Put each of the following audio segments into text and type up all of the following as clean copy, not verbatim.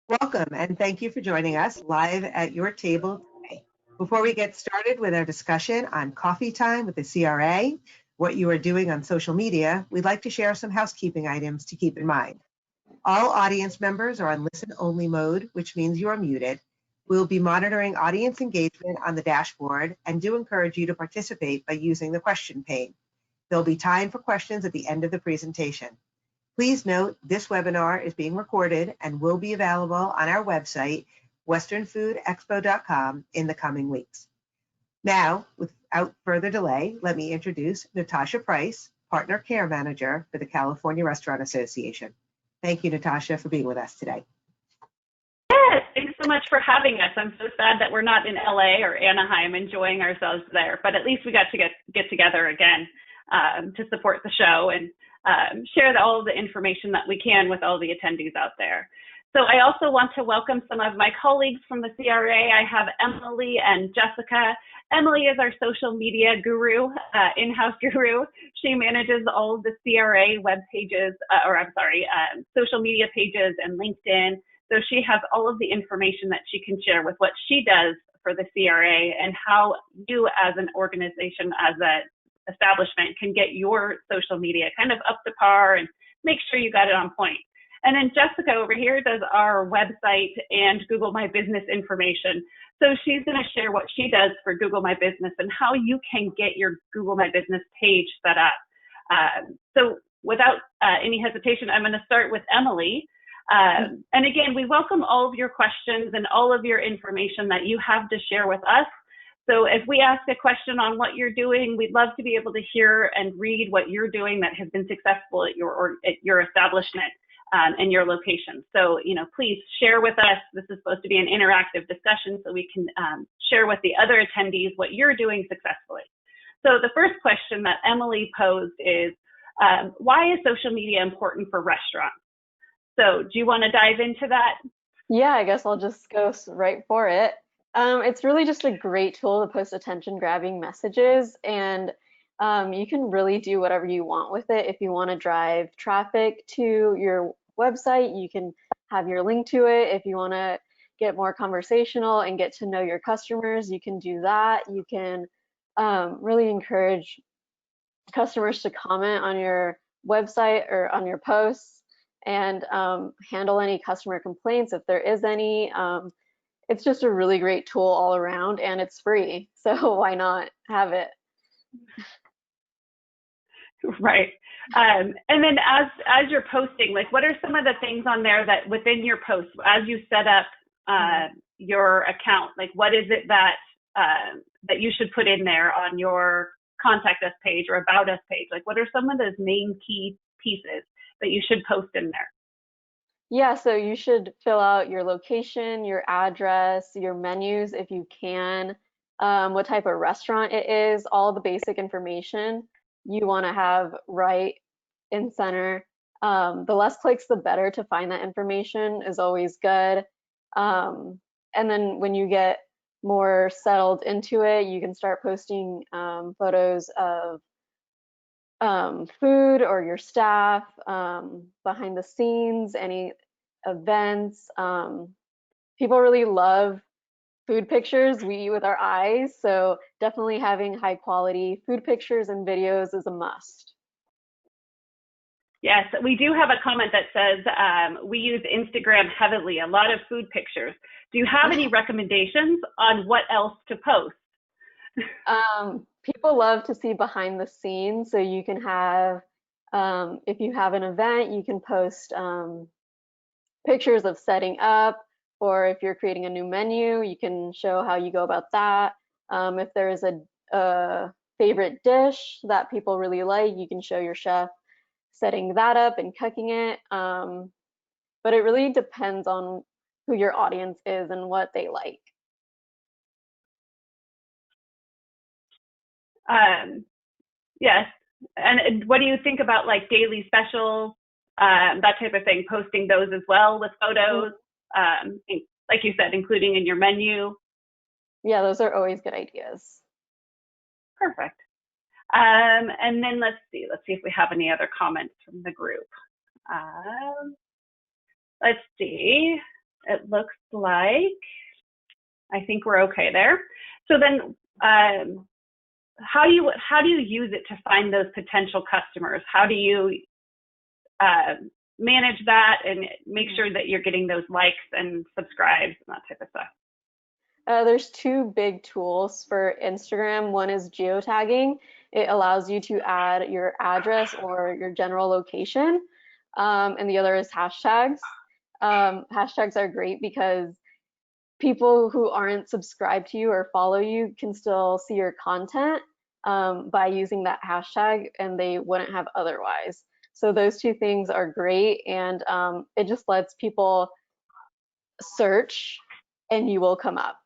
Welcome, and thank you for joining us live at your table today. Before we get started with our discussion on coffee time with the CRA, what you are doing on social media, we'd like to share some housekeeping items to keep in mind. All audience members are on listen-only mode, which means you are muted. We'll be monitoring audience engagement on the dashboard and do encourage you to participate by using the question pane. There'll be time for questions at the end of the presentation. Please note this webinar is being recorded and will be available on our website, westernfoodexpo.com, in the coming weeks. Now, without further delay, let me introduce Natasha Price, Partner Care Manager for the California Restaurant Association. Thank you, Natasha, for being with us today. Yes, thanks so much for having us. I'm so sad that we're not in LA or Anaheim enjoying ourselves there, but at least we got to get together again to support the show and share all the information that we can with all the attendees out there. So I also want to welcome some of my colleagues from the CRA. I have Emily and Jessica. Emily is our social media guru, in-house guru. She manages all of the CRA web pages, social media pages and LinkedIn. So she has all of the information that she can share with what she does for the CRA and how you as an organization, as an establishment, can get your social media kind of up to par and make sure you got it on point. And then Jessica over here does our website and Google My Business information. So she's going to share what she does for Google My Business and how you can get your Google My Business page set up. So without any hesitation, I'm going to start with Emily. And again, we welcome all of your questions and all of your information that you have to share with us. So if we ask a question on what you're doing, we'd love to be able to hear and read what you're doing that has been successful at your establishment and your location. So, please share with us. This is supposed to be an interactive discussion so we can share with the other attendees what you're doing successfully. So the first question that Emily posed is, why is social media important for restaurants? So do you want to dive into that? Yeah, I guess I'll just go right for it. It's really just a great tool to post attention-grabbing messages, and you can really do whatever you want with it. If you want to drive traffic to your website, you can have your link to it. If you want to get more conversational and get to know your customers, you can do that. You can really encourage customers to comment on your website or on your posts and handle any customer complaints if there is any. It's just a really great tool all around, and it's free, so why not have it? Right. And then as you're posting, like, what are some of the things on there that within your post, as you set up your account, like what is it that that you should put in there on your contact us page or about us page? Like, what are some of those main key pieces that you should post in there? Yeah, so you should fill out your location, your address, your menus if you can, what type of restaurant it is, all the basic information you want to have right in center. The less clicks, the better to find that information is always good. And then when you get more settled into it, you can start posting photos of food or your staff, behind the scenes, any events. People really love food pictures. We eat with our eyes, so definitely having high quality food pictures and videos is a must. Yes, we do have a comment that says we use Instagram heavily, a lot of food pictures. Do you have any recommendations on what else to post? People love to see behind the scenes, so you can have, if you have an event, you can post pictures of setting up, or if you're creating a new menu, you can show how you go about that. If there is a favorite dish that people really like, you can show your chef setting that up and cooking it. But it really depends on who your audience is and what they like. Yes. And what do you think about like daily specials, that type of thing, posting those as well with photos, like you said, including in your menu? Yeah, those are always good ideas. Perfect. And then let's see if we have any other comments from the group. Let's see. it looks like I think we're okay there. So then how do you use it to find those potential customers? How do you manage that and make sure that you're getting those likes and subscribes and that type of stuff? There's two big tools for Instagram. One is geotagging. It allows you to add your address or your general location. And the other is hashtags. Hashtags are great because people who aren't subscribed to you or follow you can still see your content by using that hashtag, and they wouldn't have otherwise. So those two things are great, and it just lets people search and you will come up.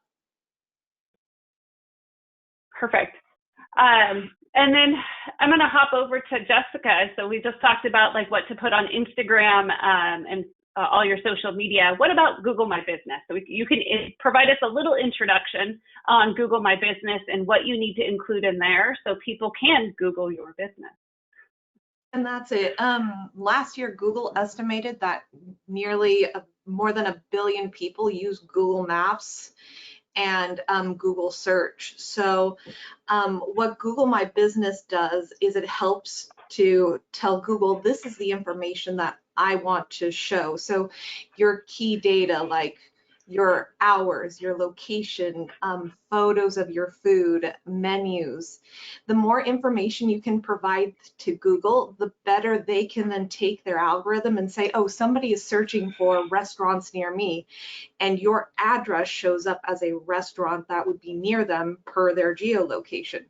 Perfect. And then I'm going to hop over to Jessica. So we just talked about like what to put on Instagram and all your social media. What about Google My Business? So you can provide us a little introduction on Google My Business and what you need to include in there so people can Google your business. And that's it. Last year, Google estimated that more than 1 billion people use Google Maps and Google search. So what Google My Business does is it helps to tell Google, this is the information that I want to show. So your key data, like your hours, your location, photos of your food, menus. The more information you can provide to Google, the better they can then take their algorithm and say, oh, somebody is searching for restaurants near me, and your address shows up as a restaurant that would be near them per their geolocation.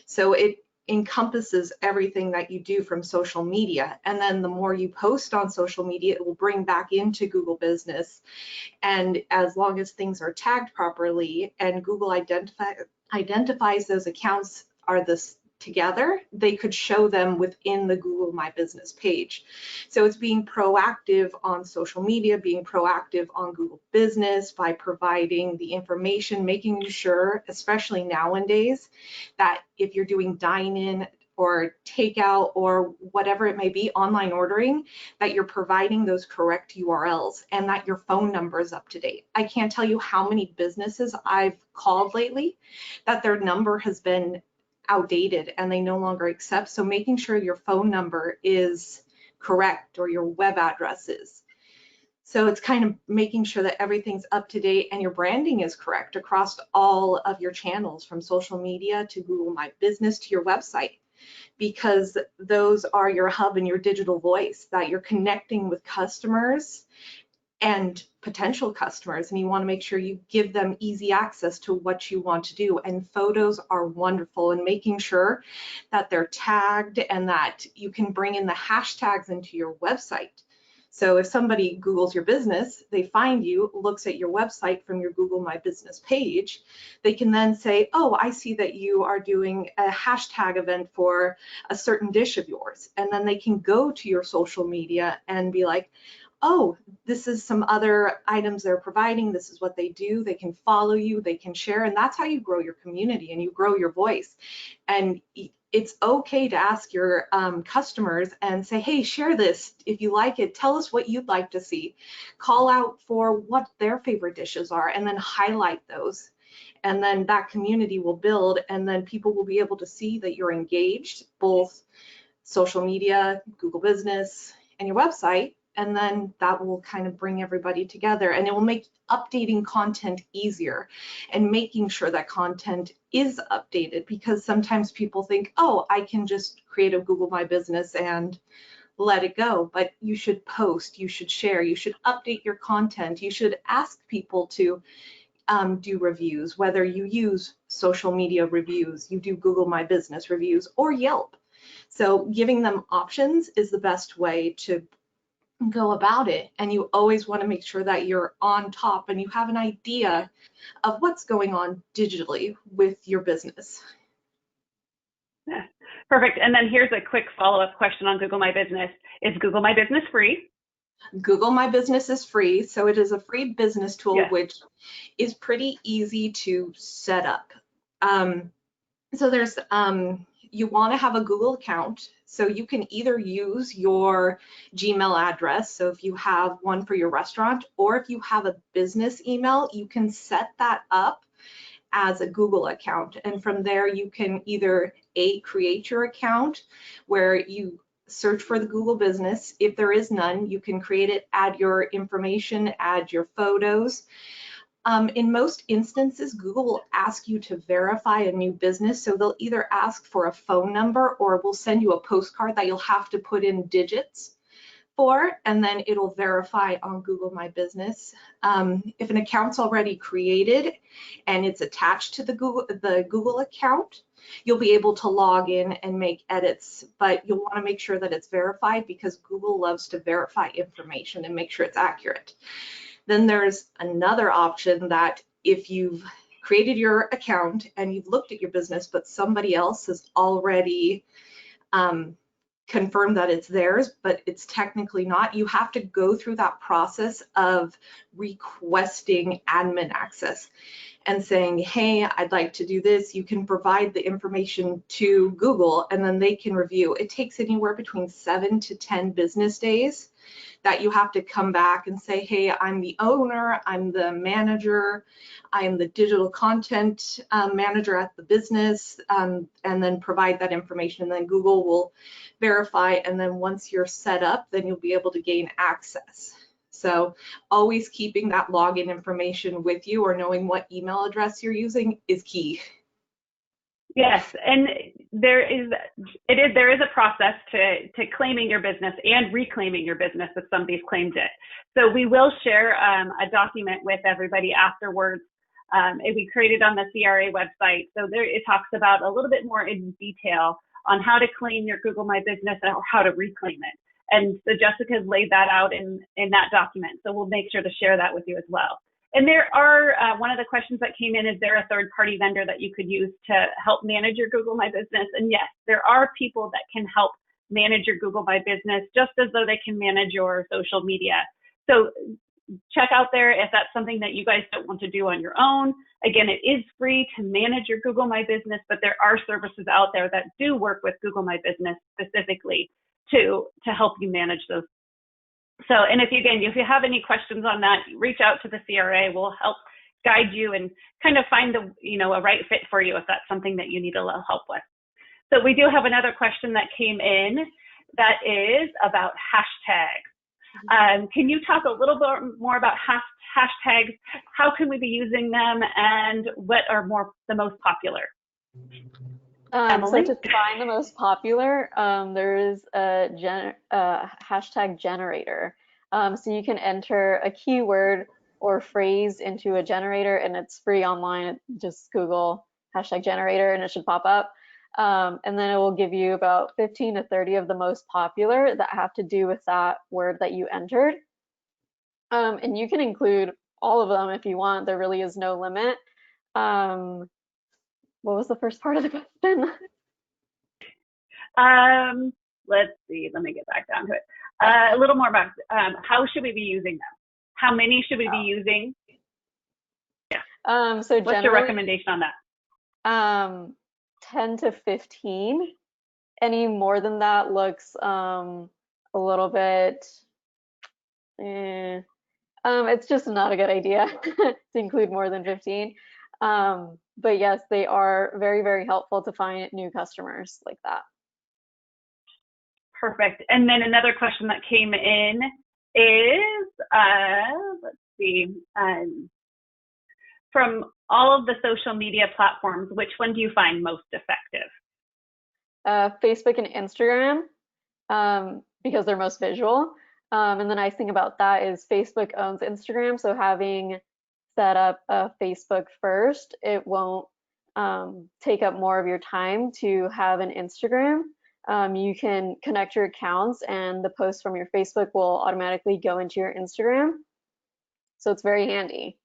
So it encompasses everything that you do from social media. And then the more you post on social media, it will bring back into Google Business. And as long as things are tagged properly and Google identifies those accounts are this together, they could show them within the Google My Business page. So it's being proactive on social media, being proactive on Google Business by providing the information, making sure, especially nowadays, that if you're doing dine-in or takeout or whatever it may be, online ordering, that you're providing those correct URLs and that your phone number is up to date. I can't tell you how many businesses I've called lately that their number has been outdated and they no longer accept. So making sure your phone number is correct or your web address is. So it's kind of making sure that everything's up to date and your branding is correct across all of your channels, from social media to Google My Business to your website, because those are your hub and your digital voice that you're connecting with customers and potential customers, and you want to make sure you give them easy access to what you want to do. And photos are wonderful, and making sure that they're tagged and that you can bring in the hashtags into your website. So if somebody Googles your business, they find you, looks at your website from your Google My Business page, they can then say, oh, I see that you are doing a hashtag event for a certain dish of yours. And then they can go to your social media and be like, oh, this is some other items they're providing, this is what they do, they can follow you, they can share, and that's how you grow your community and you grow your voice. And it's okay to ask your customers and say, hey, share this if you like it, tell us what you'd like to see, call out for what their favorite dishes are, and then highlight those. And then that community will build, and then people will be able to see that you're engaged, both social media, Google Business, and your website. And then that will kind of bring everybody together, and it will make updating content easier and making sure that content is updated, because sometimes people think, oh, I can just create a Google My Business and let it go. But you should post, you should share, you should update your content, you should ask people to do reviews, whether you use social media reviews, you do Google My Business reviews, or Yelp. So giving them options is the best way to go about it. And you always want to make sure that you're on top and you have an idea of what's going on digitally with your business. Yeah, perfect. And then here's a quick follow-up question on Google My Business. Is Google My Business free? Google My Business is free. So it is a free business tool, Yes. which is pretty easy to set up. So there's, you want to have a Google account. So you can either use your Gmail address, so if you have one for your restaurant, or if you have a business email, you can set that up as a Google account. And from there, you can either create your account where you search for the Google business. If there is none, you can create it, add your information, add your photos. In most instances, Google will ask you to verify a new business. So they'll either ask for a phone number or will send you a postcard that you'll have to put in digits for, and then it'll verify on Google My Business. If an account's already created and it's attached to the Google account, you'll be able to log in and make edits, but you'll want to make sure that it's verified because Google loves to verify information and make sure it's accurate. Then there's another option that if you've created your account and you've looked at your business, but somebody else has already confirmed that it's theirs, but it's technically not, you have to go through that process of requesting admin access and saying, hey, I'd like to do this. You can provide the information to Google and then they can review. It takes anywhere between 7 to 10 business days that you have to come back and say, hey, I'm the owner, I'm the manager, I'm the digital content manager at the business, and then provide that information. And then Google will verify. And then once you're set up, then you'll be able to gain access. So always keeping that login information with you or knowing what email address you're using is key. Yes, and there is a process to claiming your business and reclaiming your business if somebody's claimed it. So we will share a document with everybody afterwards. We created on the CRA website. So there it talks about a little bit more in detail on how to claim your Google My Business or how to reclaim it. And so Jessica's laid that out in that document. So we'll make sure to share that with you as well. And there are, one of the questions that came in, is there a third-party vendor that you could use to help manage your Google My Business? And yes, there are people that can help manage your Google My Business just as though they can manage your social media. So check out there if that's something that you guys don't want to do on your own. Again, it is free to manage your Google My Business, but there are services out there that do work with Google My Business specifically to help you manage those. So, and if you have any questions on that, reach out to the CRA. We'll help guide you and kind of find a right fit for you if that's something that you need a little help with. So we do have another question that came in that is about hashtags. Can you talk a little bit more about hashtags? How can we be using them, and what are the most popular? So to find the most popular, there is a hashtag generator. So you can enter a keyword or phrase into a generator, and it's free online. Just Google hashtag generator and it should pop up. And then it will give you about 15 to 30 of the most popular that have to do with that word that you entered. And you can include all of them if you want. There really is no limit. What was the first part of the question? Let's see. Let me get back down to it. A little more about how should we be using them? How many should we be using? Yeah. So what's your recommendation on that? 10 to 15. Any more than that looks a little bit. It's just not a good idea to include more than 15. But yes, they are very, very helpful to find new customers like that. Perfect. And then another question that came in is, let's see, from all of the social media platforms, which one do you find most effective? Facebook and Instagram, because they're most visual. And the nice thing about that is Facebook owns Instagram, so having set up a Facebook first, it won't take up more of your time to have an Instagram. You can connect your accounts and the posts from your Facebook will automatically go into your Instagram. So it's very handy.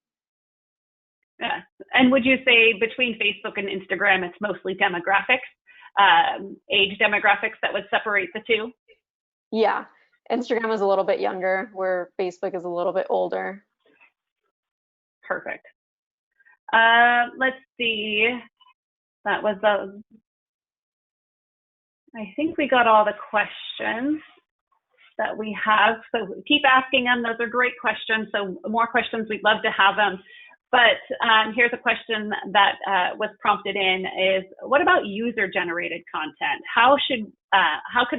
Yeah. And would you say between Facebook and Instagram, it's mostly demographics, age demographics that would separate the two? Yeah. Instagram is a little bit younger, where Facebook is a little bit older. Perfect. Let's see. That was I think we got all the questions that we have. So keep asking them. Those are great questions. So more questions, we'd love to have them. But here's a question that was prompted in is, what about user-generated content? How can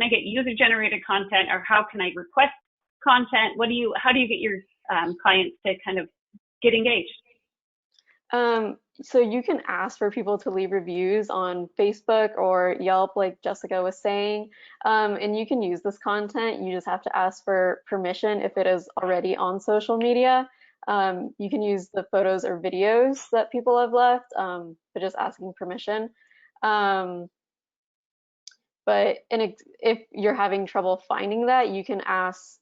I get user-generated content, or how can I request content? How do you get your clients to kind of get engaged? So you can ask for people to leave reviews on Facebook or Yelp, like Jessica was saying, and you can use this content. You just have to ask for permission if it is already on social media. You can use the photos or videos that people have left, but just asking permission. But if you're having trouble finding that, you can ask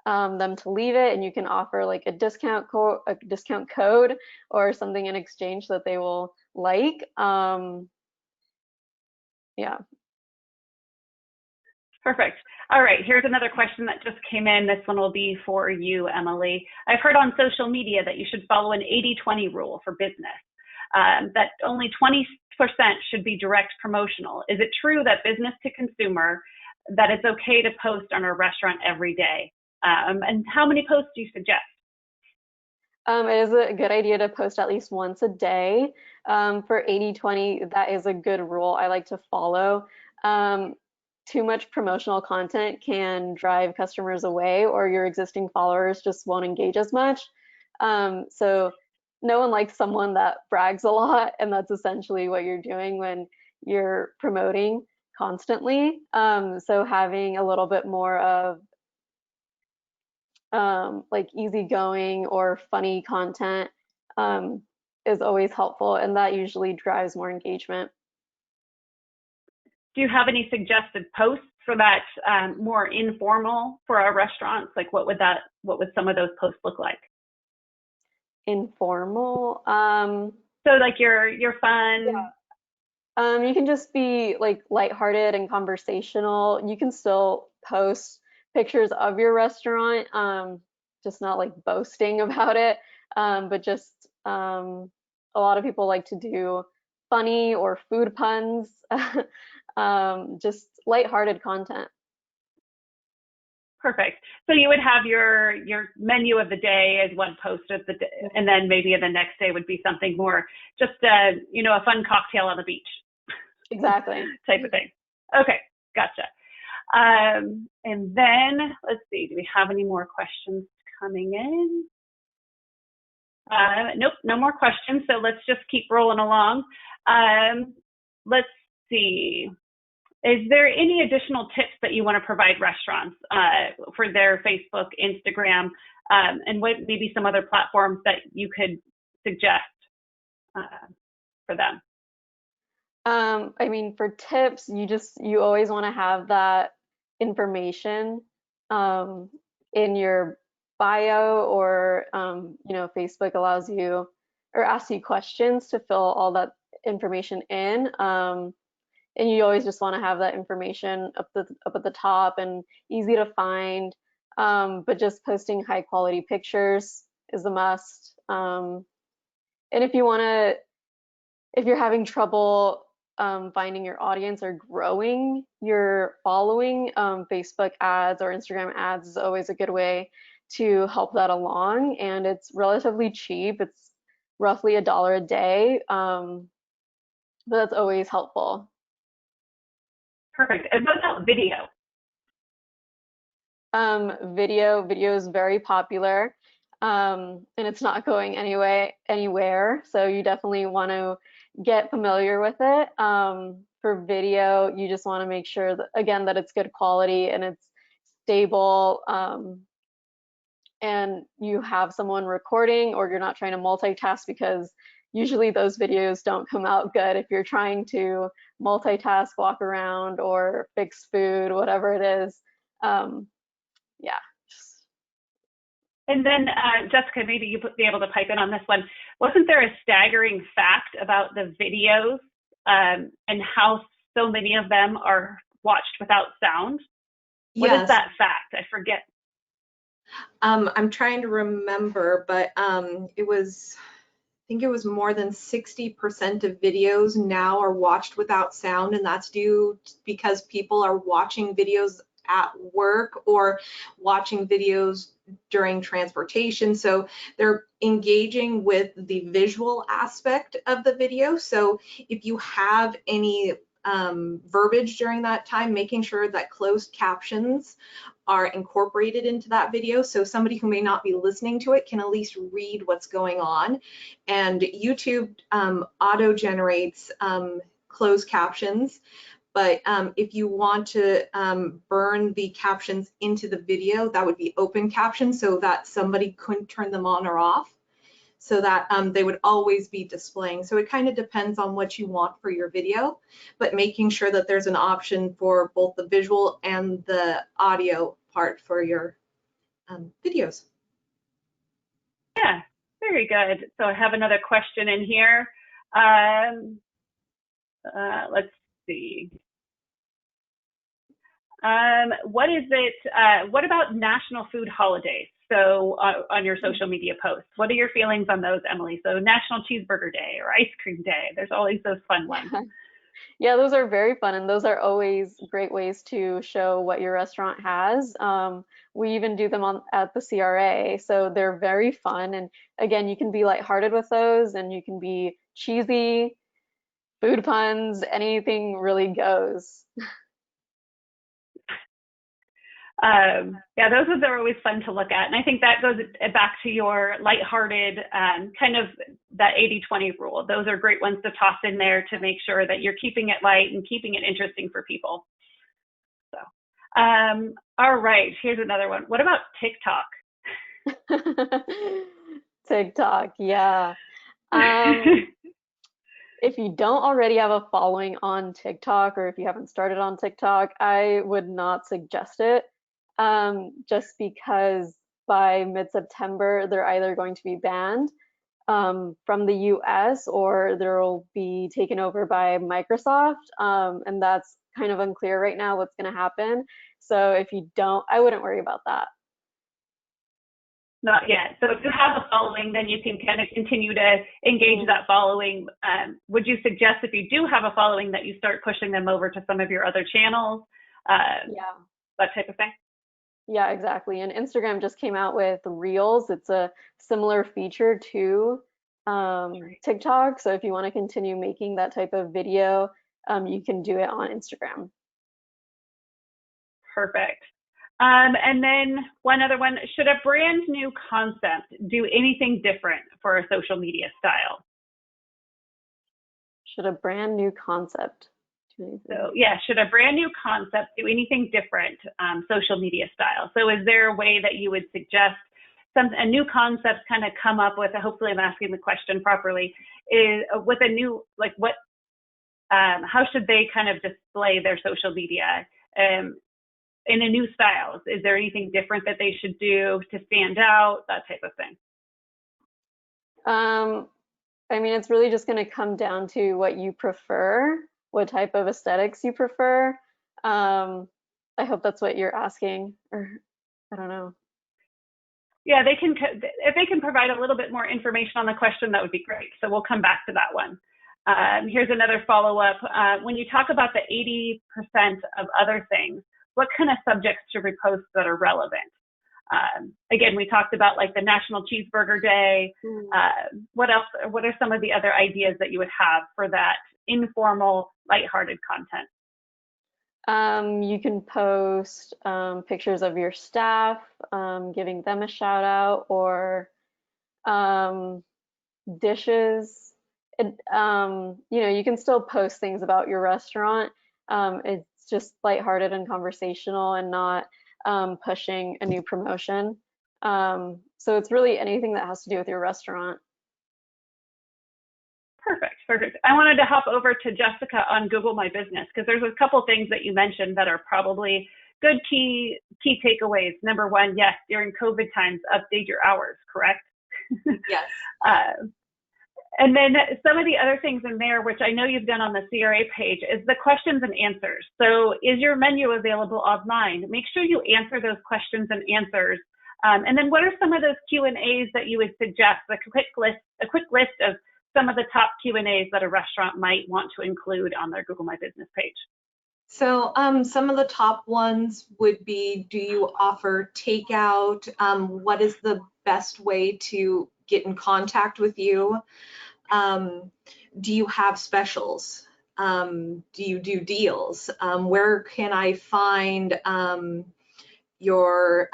them to leave it, and you can offer like a discount code or something in exchange that they will like. Yeah. Perfect. All right, here's another question that just came in. This one will be for you, Emily. I've heard on social media that you should follow an 80-20 rule for business, that only 20% should be direct promotional. Is it true that business to consumer, that it's okay to post on a restaurant every day? And how many posts do you suggest? It is a good idea to post at least once a day. For 80-20, that is a good rule I like to follow. Too much promotional content can drive customers away, or your existing followers just won't engage as much. So no one likes someone that brags a lot, and that's essentially what you're doing when you're promoting constantly. So having a little bit more of like easygoing or funny content is always helpful, and that usually drives more engagement. Do you have any suggested posts for that, more informal for our restaurants? Like what would some of those posts look like? Informal. So like your fun. Yeah. You can just be like lighthearted and conversational. You can still post pictures of your restaurant, just not like boasting about it, but just a lot of people like to do funny or food puns, just lighthearted content. Perfect. So you would have your menu of the day as one post of the day, and then maybe the next day would be something more just a fun cocktail on the beach. Exactly. Type of thing. Okay, gotcha. And then let's see, do we have any more questions coming in? Nope, no more questions. So let's just keep rolling along. Let's see. Is there any additional tips that you want to provide restaurants for their Facebook, Instagram, and what maybe some other platforms that you could suggest for them? I mean, for tips, you always want to have that information in your bio, or Facebook allows you or asks you questions to fill all that information in. And you always just want to have that information up at the top and easy to find. But just posting high quality pictures is a must. And if you're having trouble finding your audience or growing your following, Facebook ads or Instagram ads is always a good way to help that along. And it's relatively cheap. It's roughly $1 a day, but that's always helpful. Perfect. And what about video? Video is very popular, and it's not going anywhere. So you definitely want to get familiar with it. For video, you just want to make sure that, again, that it's good quality and it's stable, and you have someone recording, or you're not trying to multitask, because usually those videos don't come out good if you're trying to multitask, walk around, or fix food, whatever it is. Yeah. And then Jessica, maybe you be able to pipe in on this one. Wasn't there a staggering fact about the videos and how so many of them are watched without sound? What Yes. is that fact? I forget. I'm trying to remember, but it was, I think it was more than 60% of videos now are watched without sound, and that's due because people are watching videos at work or watching videos during transportation. So they're engaging with the visual aspect of the video. So if you have any verbiage during that time, making sure that closed captions are incorporated into that video, so somebody who may not be listening to it can at least read what's going on. And YouTube auto generates closed captions, but if you want to burn the captions into the video, that would be open captions, so that somebody couldn't turn them on or off, so that they would always be displaying. So it kind of depends on what you want for your video, but making sure that there's an option for both the visual and the audio part for your videos. Yeah, very good. So I have another question in here. Let's see. What about national food holidays? So on your social media posts, what are your feelings on those, Emily? So National Cheeseburger Day or Ice Cream Day, there's always those fun ones. Yeah, those are very fun, and those are always great ways to show what your restaurant has. We even do them at the CRA, so they're very fun. And again, you can be lighthearted with those, and you can be cheesy, food puns, anything really goes. Yeah, those ones are always fun to look at. And I think that goes back to your lighthearted kind of that 80-20 rule. Those are great ones to toss in there to make sure that you're keeping it light and keeping it interesting for people. So, all right, here's another one. What about TikTok? TikTok, yeah. If you don't already have a following on TikTok, or if you haven't started on TikTok, I would not suggest it. Just because by mid-September, they're either going to be banned from the US or they'll be taken over by Microsoft. And that's kind of unclear right now what's going to happen. So if you don't, I wouldn't worry about that. Not yet. So if you have a following, then you can kind of continue to engage that following. Would you suggest if you do have a following that you start pushing them over to some of your other channels? Yeah. That type of thing? Yeah, exactly. And Instagram just came out with Reels. It's a similar feature to TikTok. So if you want to continue making that type of video, you can do it on Instagram. Perfect. And then one other one, should a brand new concept do anything different for a social media style? Should a brand new concept do anything? So yeah, should a brand new concept do anything different social media style? So is there a way that you would suggest a new concept kind of come up with, hopefully I'm asking the question properly, is with a new, like what, how should they kind of display their social media? In a new style, is there anything different that they should do to stand out, that type of thing? I mean, it's really just going to come down to what you prefer, what type of aesthetics you prefer. I hope that's what you're asking, or I don't know. Yeah, they can, if they can provide a little bit more information on the question, that would be great. So we'll come back to that one. Here's another follow-up. When you talk about the 80% of other things, what kind of subjects should we post that are relevant? Again, we talked about like the National Cheeseburger Day. What else? What are some of the other ideas that you would have for that informal, lighthearted content? You can post pictures of your staff, giving them a shout out, or dishes. You know, you can still post things about your restaurant. It's just lighthearted and conversational, and not pushing a new promotion. So it's really anything that has to do with your restaurant. Perfect, perfect. I wanted to hop over to Jessica on Google My Business, because there's a couple things that you mentioned that are probably good key takeaways. Number one, yes, during COVID times, update your hours, correct? Yes. And then some of the other things in there, which I know you've done on the CRA page, is the questions and answers. So is your menu available online? Make sure you answer those questions and answers And then what are some of those Q&As that you would suggest, a quick list of some of the top Q&As that a restaurant might want to include on their Google My Business page? So some of the top ones would be, do you offer takeout? What is the best way to get in contact with you? Do you have specials? Do you do deals? Where can I find your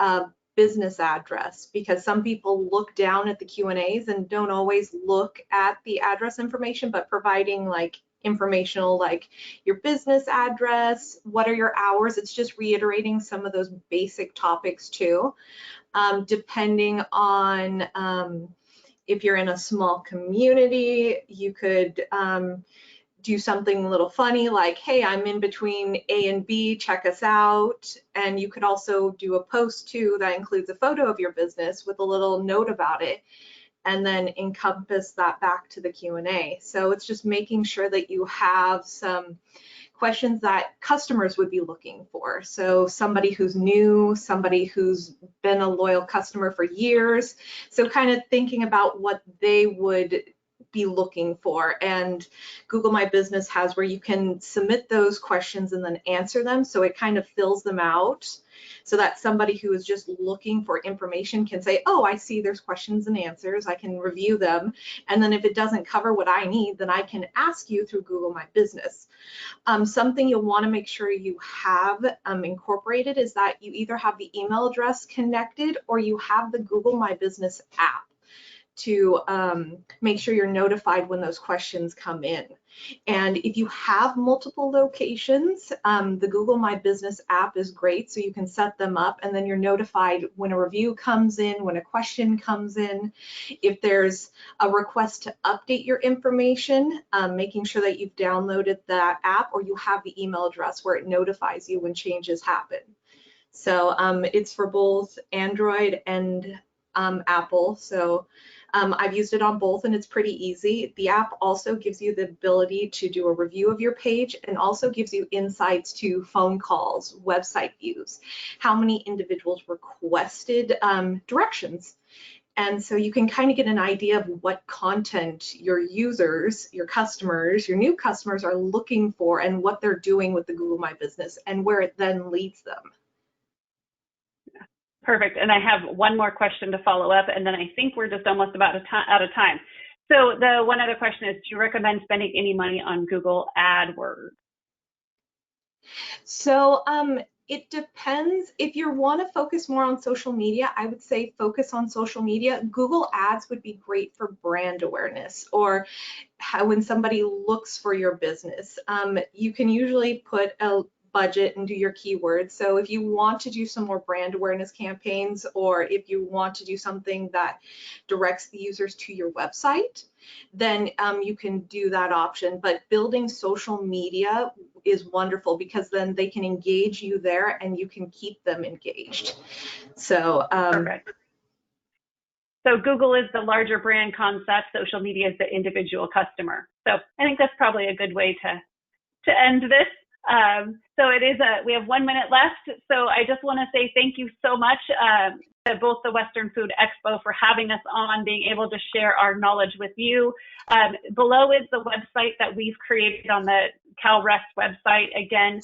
business address? Because some people look down at the Q&As and don't always look at the address information, but providing like informational, like your business address, what are your hours? It's just reiterating some of those basic topics too. Depending on if you're in a small community, you could do something a little funny like, hey, I'm in between A and B, check us out. And you could also do a post too that includes a photo of your business with a little note about it, and then encompass that back to the Q&A. So it's just making sure that you have some questions that customers would be looking for. So somebody who's new, somebody who's been a loyal customer for years. So kind of thinking about what they would be looking for. And Google My Business has where you can submit those questions and then answer them. So it kind of fills them out so that somebody who is just looking for information can say, oh, I see there's questions and answers. I can review them. And then if it doesn't cover what I need, then I can ask you through Google My Business. Something you'll want to make sure you have incorporated is that you either have the email address connected or you have the Google My Business app to make sure you're notified when those questions come in. And if you have multiple locations, the Google My Business app is great, so you can set them up and then you're notified when a review comes in, when a question comes in. If there's a request to update your information, making sure that you've downloaded that app or you have the email address where it notifies you when changes happen. So it's for both Android and Apple. So I've used it on both and it's pretty easy. The app also gives you the ability to do a review of your page and also gives you insights to phone calls, website views, how many individuals requested directions. And so you can kind of get an idea of what content your users, your customers, your new customers are looking for and what they're doing with the Google My Business and where it then leads them. Perfect. And I have one more question to follow up, and then I think we're just almost about out of time. So the one other question is, do you recommend spending any money on Google AdWords? So it depends. If you want to focus more on social media, I would say focus on social media. Google Ads would be great for brand awareness or when somebody looks for your business. You can usually put a budget and do your keywords. So if you want to do some more brand awareness campaigns, or if you want to do something that directs the users to your website, then you can do that option. But building social media is wonderful because then they can engage you there and you can keep them engaged. So perfect. So Google is the larger brand concept, social media is the individual customer. So I think that's probably a good way to end this. So it is we have 1 minute left. So I just want to say thank you so much to both the Western Food Expo for having us on, being able to share our knowledge with you. Below is the website that we've created on the CalRest website. Again,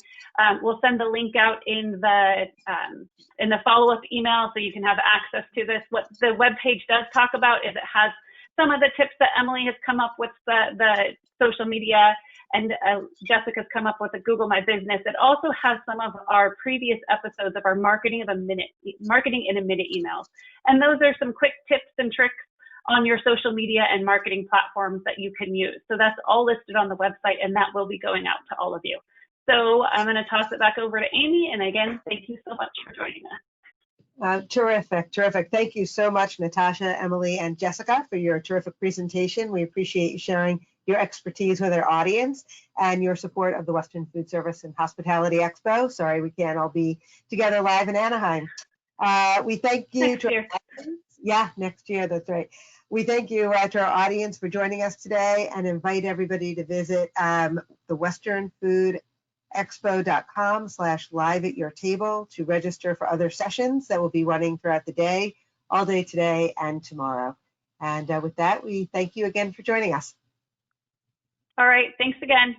we'll send the link out in the follow-up email so you can have access to this. What the webpage does talk about is it has some of the tips that Emily has come up with, the social media, and Jessica's come up with the Google My Business. It also has some of our previous episodes of our Marketing in a Minute emails. And those are some quick tips and tricks on your social media and marketing platforms that you can use. So that's all listed on the website, and that will be going out to all of you. So I'm going to toss it back over to Amy. And again, thank you so much for joining us. Terrific. Thank you so much, Natasha, Emily, and Jessica, for your terrific presentation. We appreciate you sharing your expertise with our audience and your support of the Western Food Service and Hospitality Expo. Sorry, we can't all be together live in Anaheim. We thank you next year. Yeah, next year, that's right. We thank you to our audience for joining us today and invite everybody to visit the Western Food expo.com/live at your table to register for other sessions that will be running throughout the day, all day today and tomorrow. And with that, we thank you again for joining us. All right. Thanks again.